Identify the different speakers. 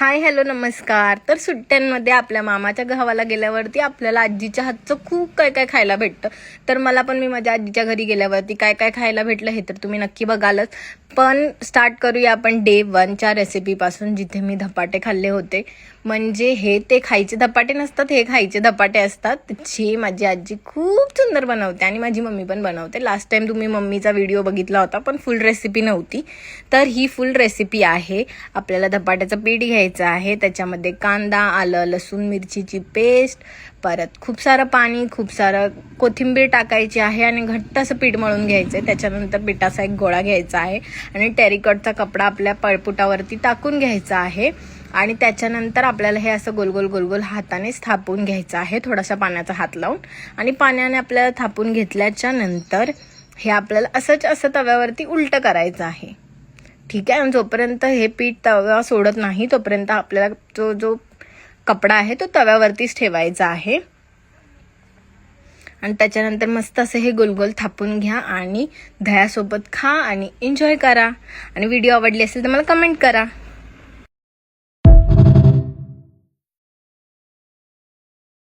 Speaker 1: Hi hello नमस्कार। तर सुट्ट्यांमध्ये आपल्या मामाच्या गावाला गेल्यावरती आपल्याला आजीच्या हातचं खूप काय काय खायला भेटतं। तर मला पण मी माझ्या आजीच्या घरी गेल्यावरती काय काय खायला भेटलं हे तर तुम्ही नक्की बघालच। पण स्टार्ट करूया आपण डे 1च्या रेसिपीपासून, जिथे मी धपाटे खाल्ले होते। म्हणजे हे ते खायचे धपाटे नसतात, हे खायचे धपाटे असतात, जे माझी आजी खूप सुंदर बनवते आणि माझी मम्मी पण बनवते। लास्ट टाइम तुम्ही मम्मीचा व्हिडिओ बघितला होता, पण फुल रेसिपी नव्हती। तर ही फुल रेसिपी आहे। आपल्याला धपाट्याचं पीठ घ्यायचं आहे, त्याच्यामध्ये कांदा, आलं, लसूण, मिरचीची पेस्ट, परत खूप सारं पाणी, खूप सारं कोथिंबीर टाकायची आहे आणि घट्ट असं पीठ मळून घ्यायचं आहे। त्याच्यानंतर पिठाचा एक गोळा घ्यायचा आहे आणि टेरिकॉटचा कपडा आपल्या पळपुटावरती टाकून घ्यायचा आहे आणि त्याच्यानंतर आपल्याला हे असं गोल गोल गोल गोल हाताने थापून घ्यायचं आहे, थोडासा पाण्याचा हात लावून। आणि पाण्याने आपल्याला थापून घेतल्याच्या नंतर हे आपल्याला असं तव्यावरती उलटं करायचं आहे, ठीक आहे। जोपर्यंत हे पीठ तवा सोडत नाही तोपर्यंत आपल्याला जो कपडा आहे तो तव्यावरतीच ठेवायचा आहे। आणि त्याच्यानंतर मस्त असं हे गोलगोल थापून घ्या आणि दह्यासोबत खा आणि एन्जॉय करा। आणि व्हिडिओ आवडली असेल तर मला कमेंट करा।